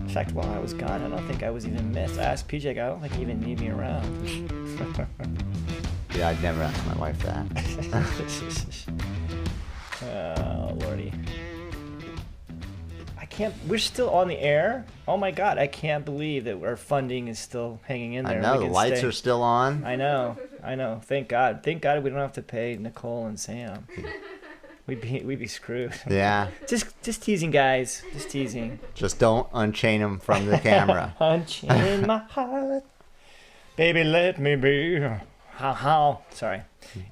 In fact, while I was gone, I don't think I was even missed. I asked PJ, I don't think he even need me around. Yeah, I'd never ask my wife that. Oh, Lordy. We're still on the air? Oh my God, I can't believe that our funding is still hanging in there. I know, the lights are still on. I know. Thank God we don't have to pay Nicole and Sam. We'd be screwed. Yeah. Just teasing, guys. Just teasing. Just don't unchain them from the camera. Unchain my heart. Baby, let me be. How. Sorry.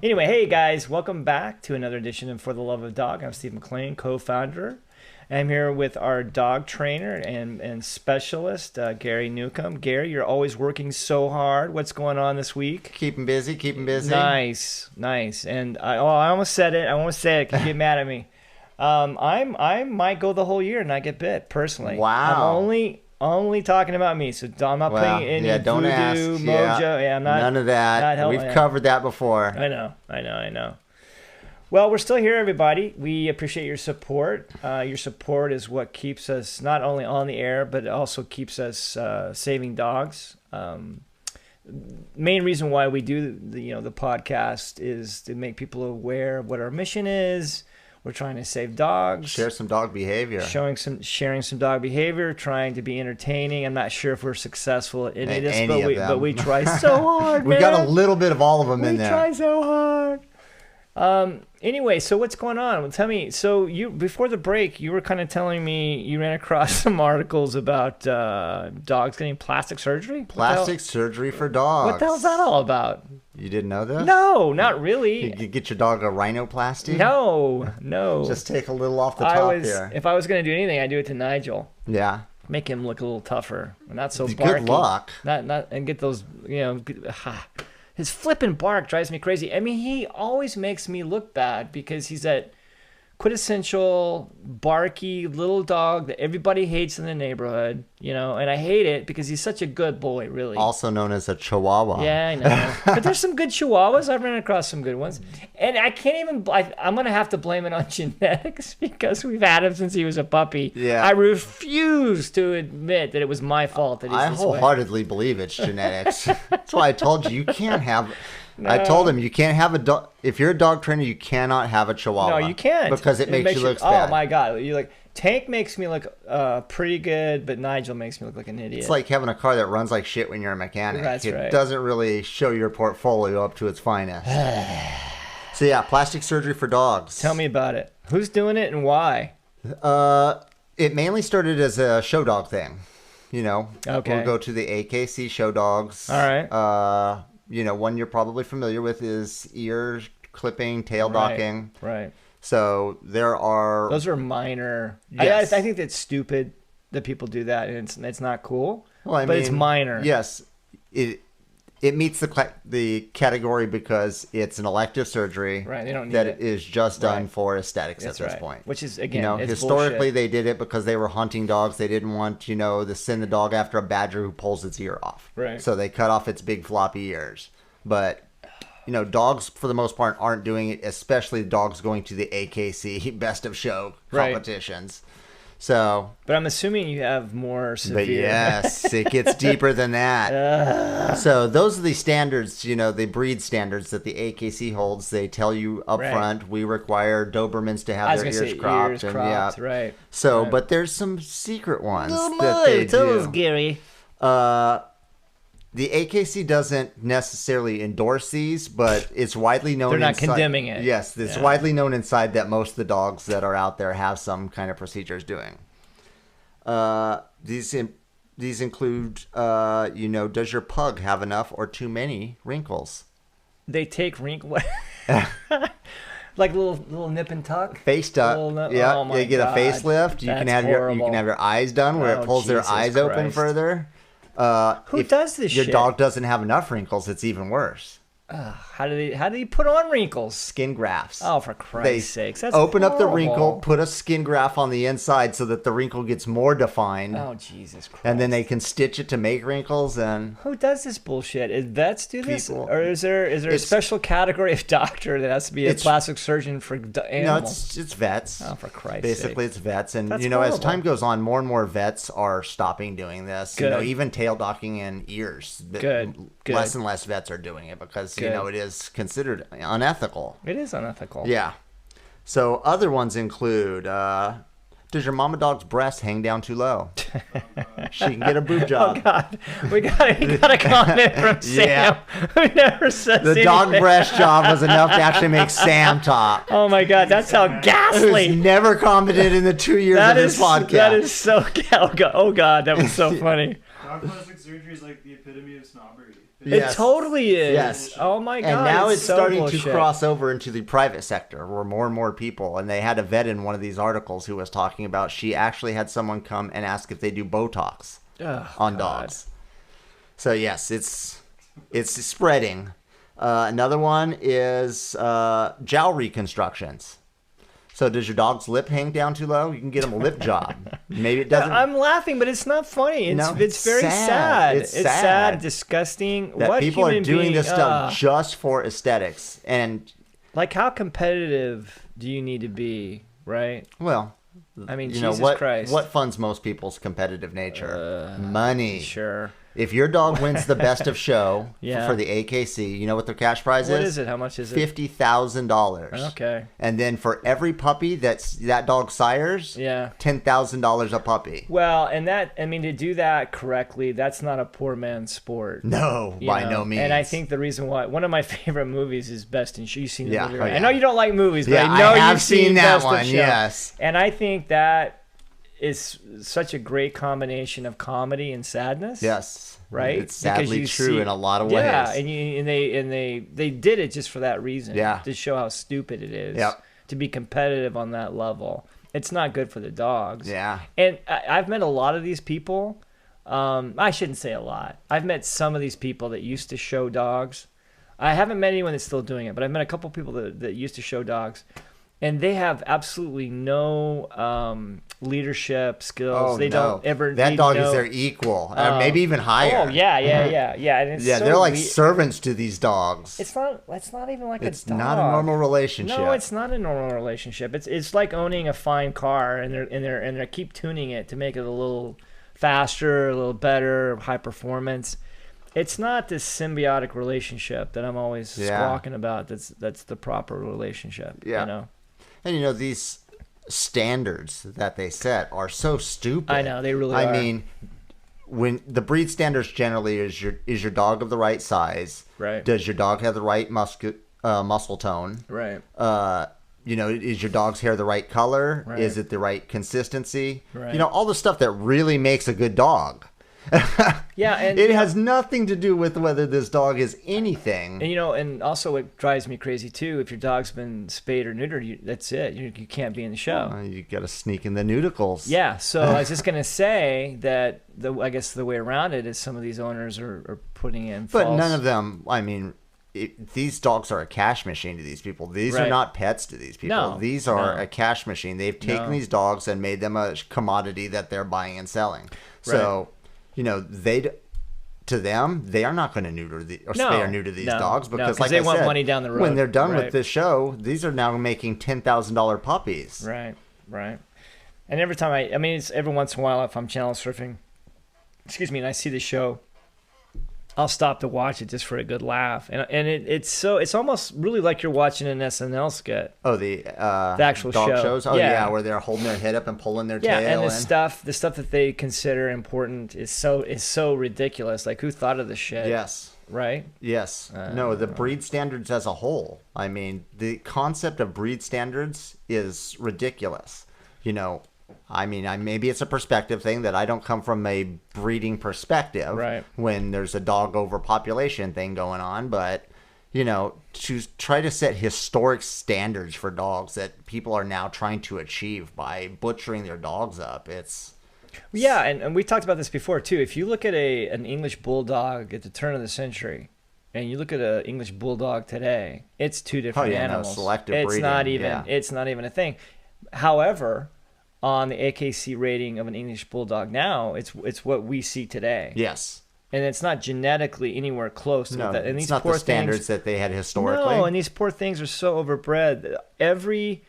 Anyway, hey guys, welcome back to another edition of For the Love of Dog. I'm Steve McLean, co-founder. I'm here with our dog trainer and specialist, Gary Newcomb. Gary, you're always working so hard. What's going on this week? Keep 'em busy. Nice. And I almost said it. I won't say it. Can you get mad at me? I might go the whole year and not get bit personally. Wow. I'm only talking about me, so I'm not putting any don't voodoo, ask. mojo. Yeah, I'm not. None of that. We've covered that before. I know. Well, we're still here, everybody. We appreciate your support. Your support is what keeps us not only on the air, but it also keeps us saving dogs. Main reason why we do the podcast is to make people aware of what our mission is. We're trying to save dogs. Share some dog behavior. Sharing some dog behavior, trying to be entertaining. I'm not sure if we're successful at any of this, but we try so hard, We got a little bit of all of them in there. We try so hard. Anyway, so what's going on? Well, tell me. So you before the break, you were kind of telling me you ran across some articles about dogs getting plastic surgery. Plastic surgery for dogs. What the hell's that all about? You didn't know this? No, not really. You get your dog a rhinoplasty? No. Just take a little off the top here. If I was going to do anything, I'd do it to Nigel. Yeah. Make him look a little tougher, not so barky. Good luck. Not and get those His flippin' bark drives me crazy. I mean, he always makes me look bad because he's that quintessential barky little dog that everybody hates in the neighborhood, and I hate it because he's such a good boy, really. Also known as a Chihuahua. Yeah, I know. But there's some good Chihuahuas. I've run across some good ones. And I can't even, I'm going to have to blame it on genetics because we've had him since he was a puppy. Yeah. I refuse to admit that it was my fault that he's this way. I wholeheartedly believe it's genetics. That's why I told you can't have... No. I told him you can't have a dog. If you're a dog trainer, you cannot have a Chihuahua. No, you can't because it makes you look bad. Oh my God! Tank makes me look pretty good, but Nigel makes me look like an idiot. It's like having a car that runs like shit when you're a mechanic. That's right. It doesn't really show your portfolio up to its finest. So yeah, plastic surgery for dogs. Tell me about it. Who's doing it and why? It mainly started as a show dog thing. Okay. We'll go to the AKC show dogs. All right. One you're probably familiar with is ear clipping, tail docking. Right. So those are minor. Yes. I think that's stupid that people do that, and it's not cool. Well, but it's minor. Yes, it meets the category because it's an elective surgery. Right. They don't need that it. is just done for aesthetics That's at this right. point. Which is again, it's historically bullshit. They did it because they were hunting dogs. They didn't want to send the dog after a badger who pulls its ear off. Right. So they cut off its big floppy ears. But dogs for the most part aren't doing it, especially dogs going to the AKC Best of Show competitions. So, but I'm assuming you have more severe. But yes, it gets deeper than that. So those are the standards, the breed standards that the AKC holds. They tell you up front, we require Dobermans to have their ears cropped. Right. So, but there's some secret ones Tell us, Gary. The AKC doesn't necessarily endorse these, but it's widely known. They're not condemning it. Yes, it's widely known inside that most of the dogs that are out there have some kind of procedures doing. These include, does your pug have enough or too many wrinkles? They take wrinkles. Like little nip and tuck. Face tuck. Yeah, oh my you get God. a facelift. You can have your eyes done where it pulls their eyes open further. Who does this shit? Your dog doesn't have enough wrinkles, it's even worse. How do you put on wrinkles? Skin grafts. Oh, for Christ's sakes. That's open horrible. up the wrinkle, put a skin graft on the inside so that the wrinkle gets more defined. Oh, Jesus Christ. And then they can stitch it to make wrinkles. And who does this bullshit? Is vets do this? Or is there a special category of doctor that has to be a plastic surgeon for animals? No, it's vets. Oh, for Christ's Basically, sakes. it's vets. And, That's as horrible. time goes on, more and more vets are stopping doing this. Good. Even tail docking and ears. Good. Less and less vets are doing it because, Good. it is considered unethical. It is unethical. Yeah. So other ones include, does your mama dog's breast hang down too low? She can get a boob job. Oh, God. We got a comment from Sam who never says The anything. dog breast job was enough to actually make Sam talk. Oh, my God. That's how ghastly. Who's never commented in the 2 years of this podcast. That is so... Oh, God. That was so funny. Dog plastic surgery is like the epitome of snobbery. It totally is. Yes. Oh my God. And now it's so starting bullshit. to cross over into the private sector where more and more people, and they had a vet in one of these articles who was talking about she actually had someone come and ask if they do Botox on dogs. So yes, it's spreading. Another one is jowl reconstructions. So does your dog's lip hang down too low? You can get him a lip job. Maybe it doesn't. I'm laughing, but it's not funny. It's very sad. sad. It's sad, sad. disgusting. That what people are human doing being, this stuff just for aesthetics. And like, how competitive do you need to be, right? well, I mean, Jesus Christ. What funds most people's competitive nature? Money. Sure. If your dog wins the best of show Yeah. for the AKC, you know what their cash prize What is? is it? How much is it? $50,000. Okay. And then for every puppy that dog sires, Yeah. $10,000 a puppy. Well, and to do that correctly, that's not a poor man's sport. No, by no means. And I think the reason why one of my favorite movies is Best in Show. You've seen the movie, right? yeah. I know you don't like movies, but Yeah, I know I have you've seen that Best in one, Show. yes. And I think that is such a great combination of comedy and sadness. Yes. Right? It's sadly true in a lot of ways. Yeah, and they did it just for that reason. Yeah. To show how stupid it is. Yep. To be competitive on that level. It's not good for the dogs. Yeah. And I've met a lot of these people. I shouldn't say a lot. I've met some of these people that used to show dogs. I haven't met anyone that's still doing it, but I've met a couple people that used to show dogs. And they have absolutely no leadership skills. Oh, they don't ever. That need dog no, is their equal, or maybe even higher. Oh yeah. And it's Yeah, so they're like servants to these dogs. It's not even like It's a dog. not a normal relationship. No, it's not a normal relationship. It's like owning a fine car, and they keep tuning it to make it a little faster, a little better, high performance. It's not this symbiotic relationship that I'm always squawking about. That's the proper relationship. Yeah. You know? And these standards that they set are so stupid. I know, they really are. I mean, when the breed standards generally is your dog of the right size? Right. Does your dog have the right muscle tone? Right. Is your dog's hair the right color? Right. Is it the right consistency? Right. All the stuff that really makes a good dog. Yeah, and it has nothing to do with whether this dog is anything. And also it drives me crazy too. If your dog's been spayed or neutered, that's it. You can't be in the show. You got to sneak in the nudicles. Yeah. So I was just gonna say that I guess the way around it is some of these owners are putting in. But false... none of them. I mean, these dogs are a cash machine to these people. These are not pets to these people. No, these are a cash machine. They've taken these dogs and made them a commodity that they're buying and selling. So. To them, they are not going to neuter or spay or neuter these dogs because, like they I want said, money down the road. When they're done with this show, these are now making $10,000 puppies. Right. And every time it's every once in a while if I'm channel surfing, and I see the show, I'll stop to watch it just for a good laugh, and it's almost really like you're watching an SNL skit. Oh, the actual dog show. shows. Oh yeah, where they're holding their head up and pulling their tail. And the stuff that they consider important is so ridiculous. Like, who thought of this shit? Yes. Right. Yes. No, the breed standards as a whole. I mean, the concept of breed standards is ridiculous. Maybe it's a perspective thing that I don't come from a breeding perspective when there's a dog overpopulation thing going on. But, to try to set historic standards for dogs that people are now trying to achieve by butchering their dogs up, it's... Yeah, and we talked about this before, too. If you look at an English bulldog at the turn of the century, and you look at an English bulldog today, it's two different animals. Selective it's breeding. It's not even a thing. However, on the AKC rating of an English bulldog now, it's what we see today. Yes. And it's not genetically anywhere close to that. And it's not the standards that they had historically. No, and these poor things are so overbred. Every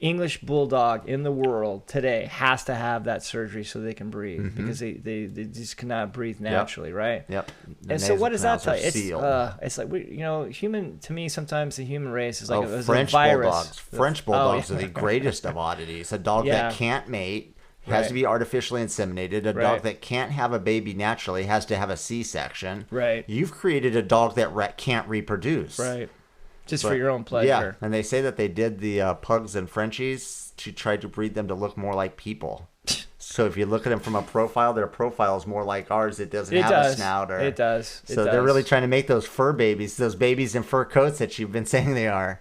English bulldog in the world today has to have that surgery so they can breathe, because they just cannot breathe naturally, right? Yep. And so what does that tell you? It's like human. To me, sometimes the human race is like French a virus. Bulldogs. French bulldogs are the greatest of oddities. A dog that can't mate. Has to be artificially inseminated. A dog that can't have a baby naturally has to have a C-section. Right. You've created a dog that can't reproduce. Right. Just for your own pleasure. Yeah, and they say that they did the pugs and Frenchies to try to breed them to look more like people. So if you look at them from a profile, their profile is more like ours. It doesn't have a snout. It does. So they're really trying to make those fur babies, those babies in fur coats that you've been saying they are.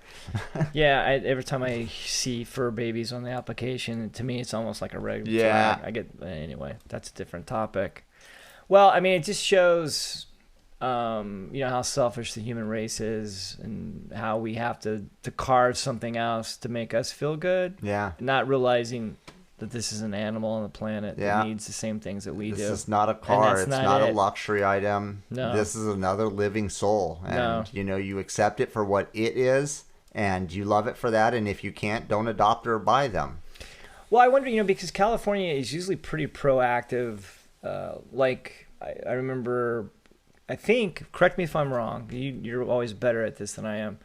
Yeah, every time I see fur babies on the application, to me it's almost like a red flag. Anyway, that's a different topic. Well, I mean, it just shows, how selfish the human race is, and how we have to carve something else to make us feel good. Yeah. Not realizing that this is an animal on the planet that needs the same things that we do. This is not a car. It's not a luxury item. No. This is another living soul. And, you accept it for what it is, and you love it for that. And if you can't, don't adopt or buy them. Well, I wonder, because California is usually pretty proactive. I remember, I think, correct me if I'm wrong. You're always better at this than I am.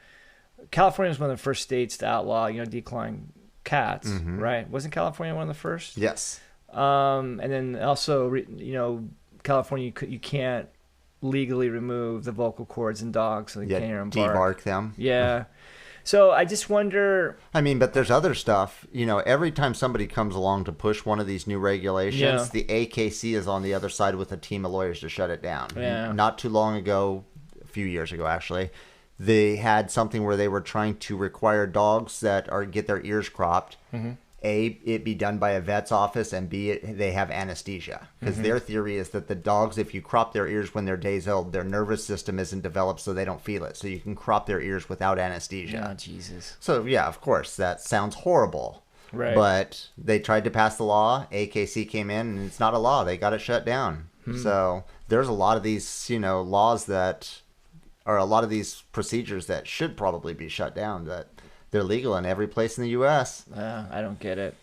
California was one of the first states to outlaw, decline cats, right? Wasn't California one of the first? Yes. And then also, California, you can't legally remove the vocal cords in dogs, so you can't hear them bark. Debark them. Yeah. So I just wonder. I mean, but there's other stuff. Every time somebody comes along to push one of these new regulations, the AKC is on the other side with a team of lawyers to shut it down. Yeah. Not too long ago, a few years ago actually, they had something where they were trying to require dogs that get their ears cropped. A, it be done by a vet's office, and B, they have anesthesia. Because their theory is that the dogs, if you crop their ears when they're days old, their nervous system isn't developed, so they don't feel it. So you can crop their ears without anesthesia. Oh, Jesus. So, yeah, of course, that sounds horrible. Right. But they tried to pass the law. AKC came in, and it's not a law. They got it shut down. So there's a lot of these, laws that are a lot of these procedures that should probably be shut down, that they're legal in every place in the U.S. I don't get it.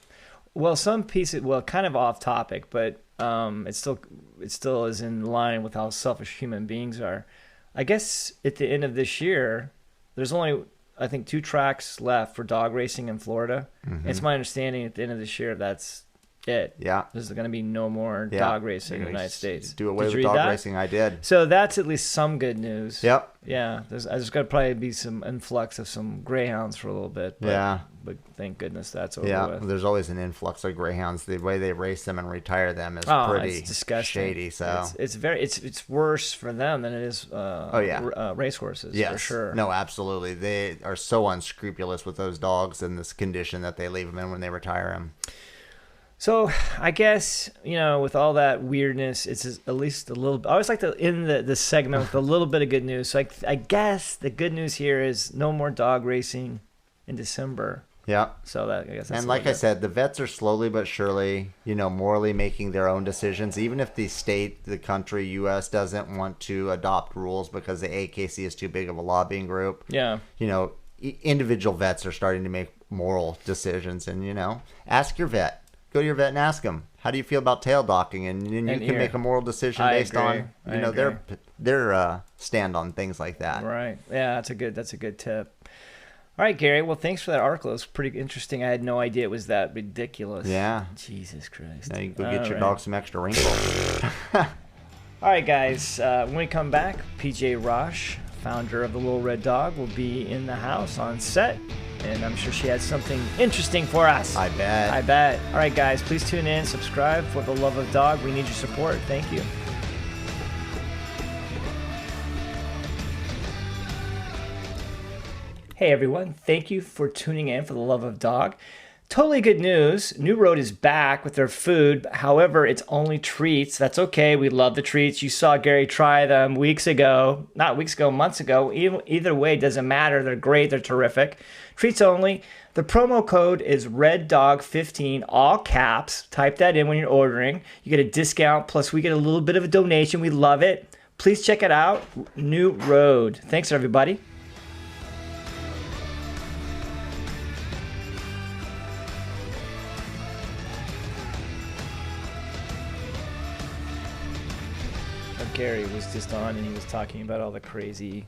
Well, kind of off topic, but it still is in line with how selfish human beings are. I guess at the end of this year, there's only, I think, 2 tracks left for dog racing in Florida. It's my understanding at the end of this year that's it. Yeah. There's going to be no more dog racing in the United States. Do away with dog racing. I did. So that's at least some good news. Yep. Yeah. There's going to probably be some influx of some greyhounds for a little bit. But, but thank goodness that's over with. There's always an influx of greyhounds. The way they race them and retire them is pretty disgusting. Shady. So it's worse for them than it is racehorses. Yes. For sure. No, absolutely. They are so unscrupulous with those dogs in this condition that they leave them in when they retire them. So I guess, with all that weirdness, it's at least a little. I always like to end the segment with a little bit of good news. So I guess the good news here is no more dog racing in December. Yeah. So I guess. That's and like I said, the vets are slowly but surely, morally making their own decisions. Even if the state, the country, U.S. doesn't want to adopt rules because the AKC is too big of a lobbying group. Yeah. Individual vets are starting to make moral decisions, and ask your vet. Go to your vet and ask them, how do you feel about tail docking? And you can make a moral decision based on their stand on things like that. Right. Yeah, that's a good tip. All right, Gary. Well, thanks for that article. It was pretty interesting. I had no idea it was that ridiculous. Yeah. Jesus Christ. Now you can go get your dog some extra wrinkles. All right, guys. When we come back, PJ Rosh, founder of the Little Red Dog, will be in the house on set. And I'm sure she has something interesting for us. I bet. All right, guys, please tune in, subscribe. For the love of dog, we need your support. Thank you. Hey, everyone. Thank you for tuning in for the love of dog. Totally good news. New Road is back with their food. However, it's only treats. That's okay. We love the treats. You saw Gary try them months ago. Either way, it doesn't matter. They're great. They're terrific. Treats only. The promo code is RedDog15, all caps. Type that in when you're ordering. You get a discount, plus we get a little bit of a donation. We love it. Please check it out. New Road. Thanks, everybody. Gary was just on and he was talking about all the crazy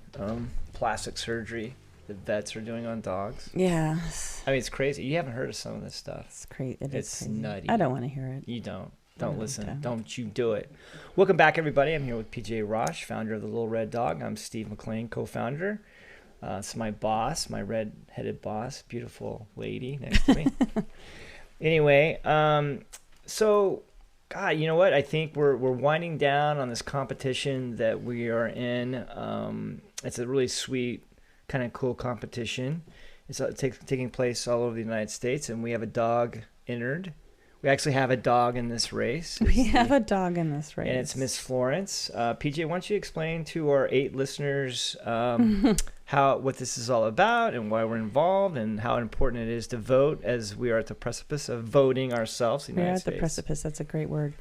plastic surgery the vets are doing on dogs. Yeah. I mean, it's crazy. You haven't heard of some of this stuff. It's crazy. It's crazy. Nutty. I don't want to hear it. You don't. Don't listen. Don't you do it. Welcome back, everybody. I'm here with PJ Rosh, founder of the Little Red Dog. I'm Steve McLean, co-founder. It's my boss, my red-headed boss, beautiful lady next to me. Anyway, so... God, you know what? I think we're winding down on this competition that we are in. It's a really sweet, kind of cool competition. It's taking place all over the United States, and we have a dog entered. We actually have a dog in this race. We have a dog in this race. And it's Miss Florence. PJ, why don't you explain to our 8 listeners what this is all about and why we're involved and how important it is to vote, as we are at the precipice of voting ourselves in the United States. We're at the precipice. That's a great word.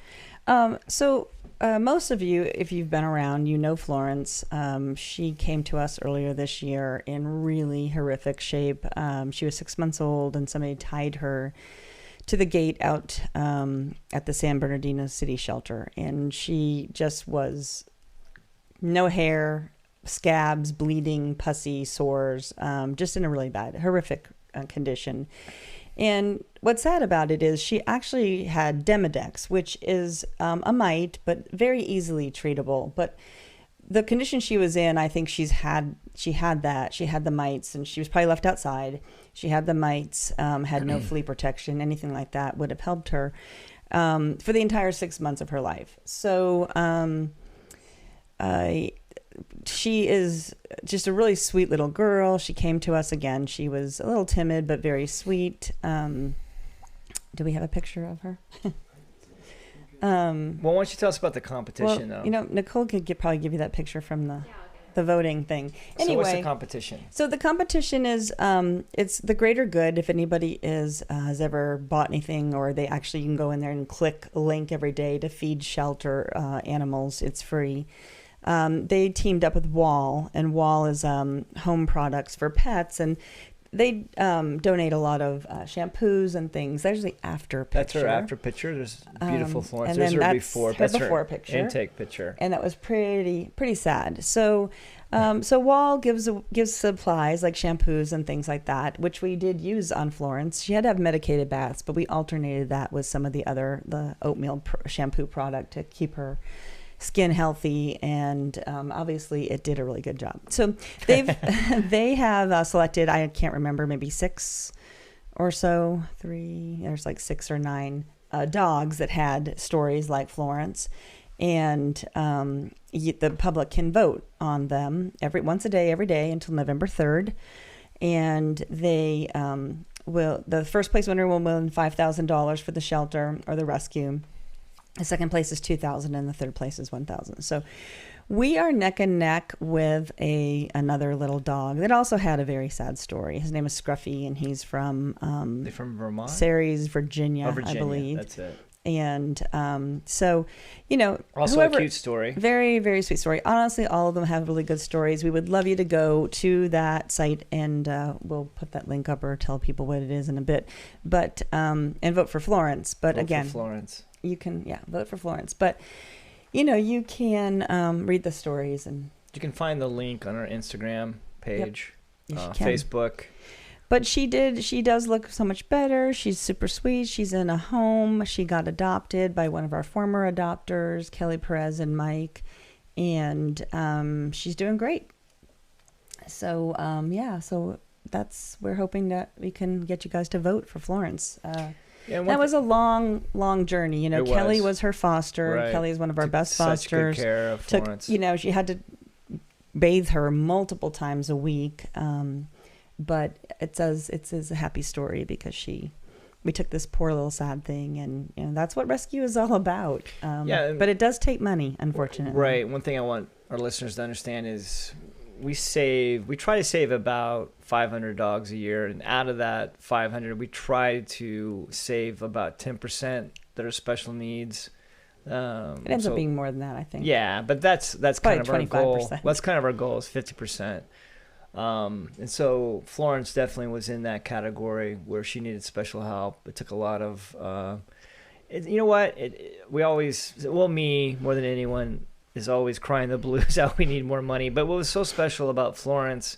So most of you, if you've been around, you know Florence. She came to us earlier this year in really horrific shape. She was 6 months old, and somebody tied her to the gate out at the San Bernardino City Shelter. And she just was no hair, scabs, bleeding, pussy, sores, just in a really bad, horrific condition. And what's sad about it is she actually had Demodex, which is a mite, but very easily treatable. But the condition she was in, I think she had that. She had the mites, and she was probably left outside. She had the mites, had no flea protection, anything like that would have helped her for the entire 6 months of her life. So she is just a really sweet little girl. She came to us again. She was a little timid, but very sweet. Do we have a picture of her? Well, why don't you tell us about the competition, though? You know, Nicole could probably give you that picture from the voting thing. Anyway, so what's the competition? So the competition is it's the greater good. If anybody has ever bought anything, or they actually, you can go in there and click a link every day to feed shelter animals. It's free. They teamed up with Wahl, and Wahl is home products for pets, and they donate a lot of shampoos and things. There's the after picture. That's her after picture. There's beautiful Florence. And There's then her that's before. her That's before her picture. intake picture. And that was pretty sad. So so Wahl gives supplies like shampoos and things like that, which we did use on Florence. She had to have medicated baths, but we alternated that with some of the oatmeal shampoo product to keep her skin healthy, and obviously it did a really good job. So they have selected, I can't remember, maybe 6 or so, there's like 6 or 9 dogs that had stories like Florence, and the public can vote on them once a day, every day until November 3rd, and they the first place winner will win $5,000 for the shelter or the rescue. The second place is $2,000, and the third place is $1,000. So we are neck and neck with another little dog that also had a very sad story. His name is Scruffy, and he's from They're from Vermont? Ceres, Virginia, Virginia, I believe. That's it. And so, you know, also a cute story. Very, very sweet story. Honestly, all of them have really good stories. We would love you to go to that site, and we'll put that link up or tell people what it is in a bit. But and vote for Florence. But vote for Florence. You can vote for Florence. But you know, you can read the stories, and you can find the link on our Instagram page, Facebook. But she does look so much better. She's super sweet. She's in a home. She got adopted by one of our former adopters, Kelly Perez and Mike, and she's doing great. So so we're hoping that we can get you guys to vote for Florence. That was a long journey. You know, Kelly was her foster. Right. Kelly is one of our best such fosters. Good care of Florence. She had to bathe her multiple times a week. But it's a happy story because she we took this poor little sad thing, and that's what rescue is all about. But it does take money, unfortunately. Right. One thing I want our listeners to understand is we try to save about 500 dogs a year, and out of that 500, we try to save about 10% that are special needs. It ends up being more than that, I think. Yeah, but that's kind of our 25%. goal. That's kind of our goal is 50%. And so Florence definitely was in that category where she needed special help. It took a lot of, you know what? Me more than anyone is always crying the blues out. We need more money. But what was so special about Florence,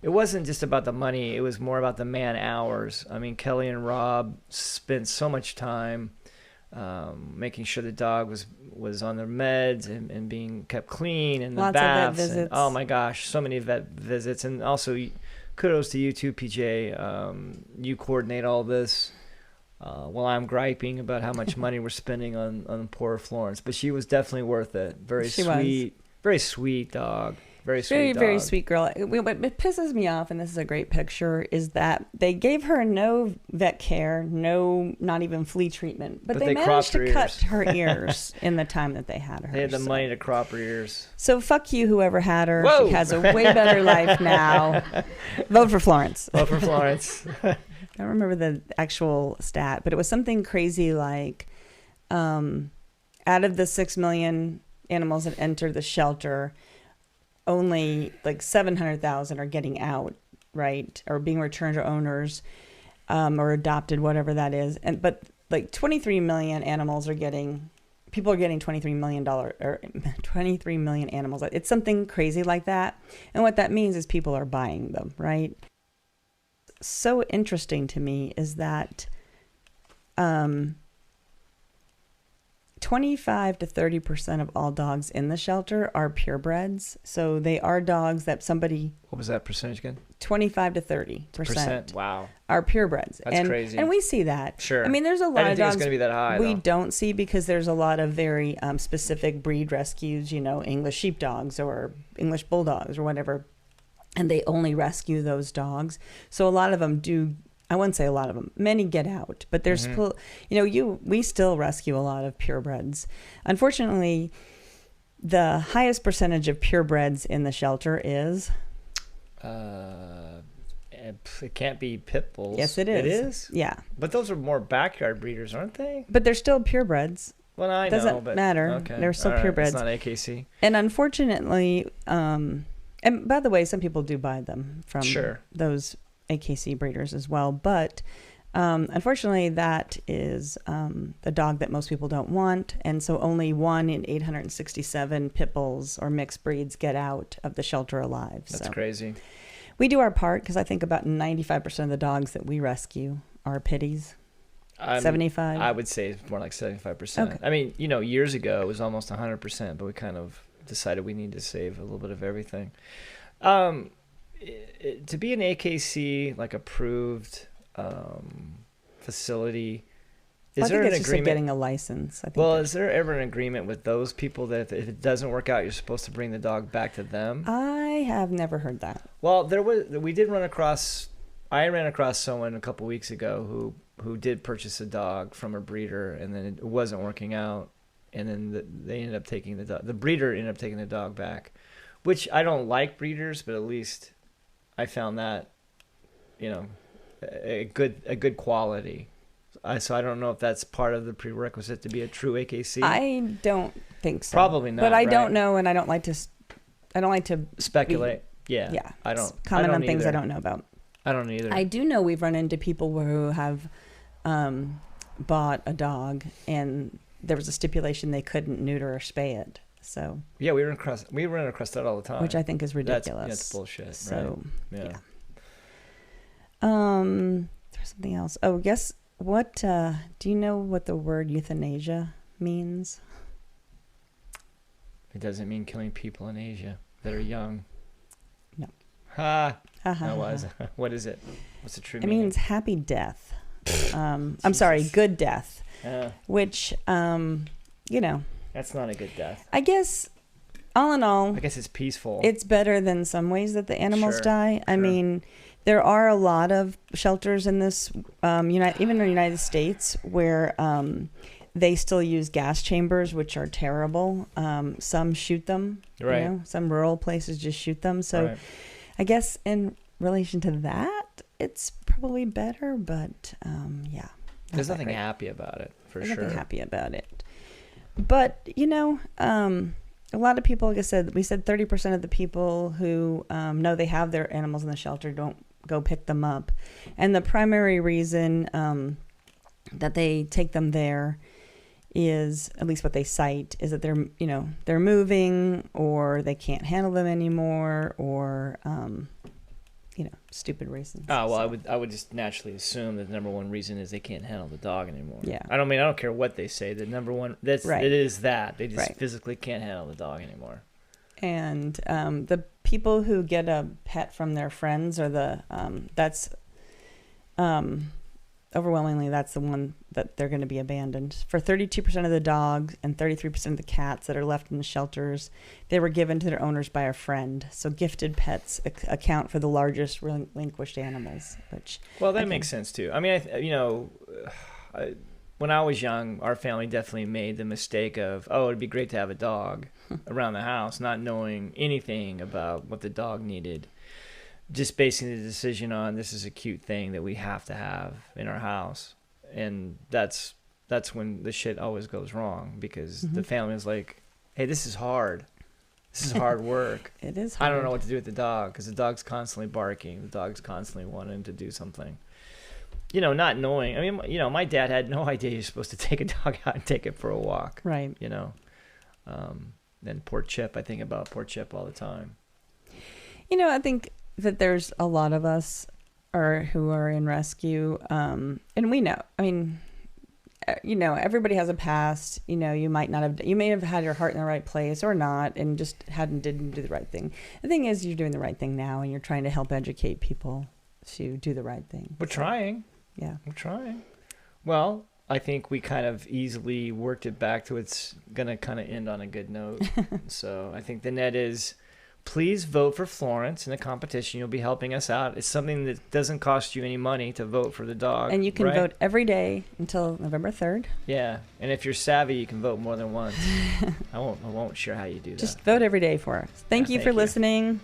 it wasn't just about the money. It was more about the man hours. I mean, Kelly and Rob spent so much time making sure the dog was on their meds and being kept clean, and the Lots baths. of vet visits. Oh my gosh, so many vet visits. And also, kudos to you too, PJ. You coordinate all this while I'm griping about how much money we're spending on poor Florence. But she was definitely worth it. Very sweet dog. Very sweet dog. Very sweet girl. What pisses me off, and this is a great picture, is that they gave her no vet care, not even flea treatment, but they managed to cut her ears in the time that they had her. They had the money to crop her ears. So fuck you, whoever had her. Whoa. She has a way better life now. Vote for Florence. Vote for Florence. I don't remember the actual stat, but it was something crazy like out of the 6 million animals that entered the shelter, only like 700,000 are getting out, right? Or being returned to owners or adopted, whatever that is. But like 23 million animals people are getting $23 million or 23 million animals. It's something crazy like that. And what that means is people are buying them, right? So interesting to me is that 25 to 30% of all dogs in the shelter are purebreds. So they are dogs that somebody... What was that percentage again? 25 to 30%. Wow. Are purebreds. That's crazy. And we see that. Sure. I mean, there's a lot of dogs... I didn't think it's going to be that high, we though. don't see, because there's a lot of very specific breed rescues, English sheepdogs or English bulldogs or whatever. And they only rescue those dogs. So a lot of them do... I wouldn't say a lot of them. Many get out, but there's still, we still rescue a lot of purebreds. Unfortunately, the highest percentage of purebreds in the shelter is. It can't be pit bulls. Yes, it is. It is? Yeah. But those are more backyard breeders, aren't they? But they're still purebreds. Well, I know, doesn't matter. Okay. They're still All right. purebreds. It's not AKC. And unfortunately, and by the way, some people do buy them from those AKC breeders as well, but unfortunately that is the dog that most people don't want, and so only 1 in 867 pit bulls or mixed breeds get out of the shelter alive. That's crazy. We do our part, because I think about 95% of the dogs that we rescue are pitties. 75? I would say it's more like 75%. Okay. I mean, years ago it was almost 100%, but we kind of decided we need to save a little bit of everything. To be an AKC like approved facility, is there an agreement? Just getting a license. Is there ever an agreement with those people that if it doesn't work out, you're supposed to bring the dog back to them? I have never heard that. Well, I ran across someone a couple weeks ago who did purchase a dog from a breeder, and then it wasn't working out, and then they ended up taking the dog. The breeder ended up taking the dog back, which I don't like breeders, but at least I found that, a good quality. So I don't know if that's part of the prerequisite to be a true AKC. I don't think so. Probably not. But I right? don't know, and I don't like to speculate. Yeah. I don't comment on things either. I don't know about. I don't either. I do know we've run into people who have bought a dog, and there was a stipulation they couldn't neuter or spay it. So yeah, we run across that all the time, which I think is ridiculous. That's bullshit. So right? Yeah. There's something else. Oh, guess what? Do you know what the word euthanasia means? It doesn't mean killing people in Asia that are young. No. What is it? What's the true it meaning? It means happy death. I'm sorry, good death. Which, That's not a good death. I guess, all in all, I guess it's peaceful. It's better than some ways that the animals die. I mean, There are a lot of shelters in this, even in the United States, where they still use gas chambers, which are terrible. Some shoot them. Right. You know, some rural places just shoot them. So Right. I guess in relation to that, it's probably better. But yeah. There's nothing happy about it, for There's sure. nothing happy about it. But, you know, a lot of people, like I said, we said 30% of the people who know they have their animals in the shelter don't go pick them up. And the primary reason that they take them there is, at least what they cite, is that they're moving, or they can't handle them anymore, or stupid reasons. Oh, well, I would just naturally assume that the number one reason is they can't handle the dog anymore. Yeah. I don't care what they say. The number one, Right. it is that. They just Right. physically can't handle the dog anymore. And the people who get a pet from their friends that's overwhelmingly, that's the one that they're going to be abandoned. For 32% of the dogs and 33% of the cats that are left in the shelters, they were given to their owners by a friend. So gifted pets account for the largest relinquished animals. That makes sense too. I mean, when I was young, our family definitely made the mistake of, it'd be great to have a dog around the house, not knowing anything about what the dog needed. Just basing the decision on, this is a cute thing that we have to have in our house. And that's when the shit always goes wrong, because the family is like, hey, this is hard. This is hard work. It is hard. I don't know what to do with the dog, because the dog's constantly barking. The dog's constantly wanting to do something. Not knowing. I mean, my dad had no idea you're supposed to take a dog out and take it for a walk. Right. Then poor Chip, I think about poor Chip all the time. I think that there's a lot of us who are in rescue, and we know. I mean, everybody has a past. You may have had your heart in the right place or not, and just didn't do the right thing. The thing is, you're doing the right thing now, and you're trying to help educate people to do the right thing. We're trying. Yeah, we're trying. Well, I think we kind of easily worked it back to it's gonna kind of end on a good note. So I think the net is, please vote for Florence in the competition. You'll be helping us out. It's something that doesn't cost you any money to vote for the dog. And you can vote every day until November 3rd. Yeah, and if you're savvy, you can vote more than once. I won't share how you do that. Just vote every day for us. Thank you for listening.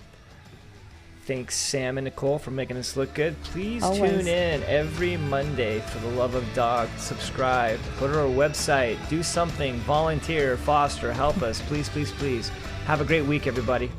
Thanks, Sam and Nicole, for making us look good. Please Always. Tune in every Monday for the love of dog. Subscribe. Go to our website. Do something. Volunteer. Foster. Help us. Please, please, please. Have a great week, everybody.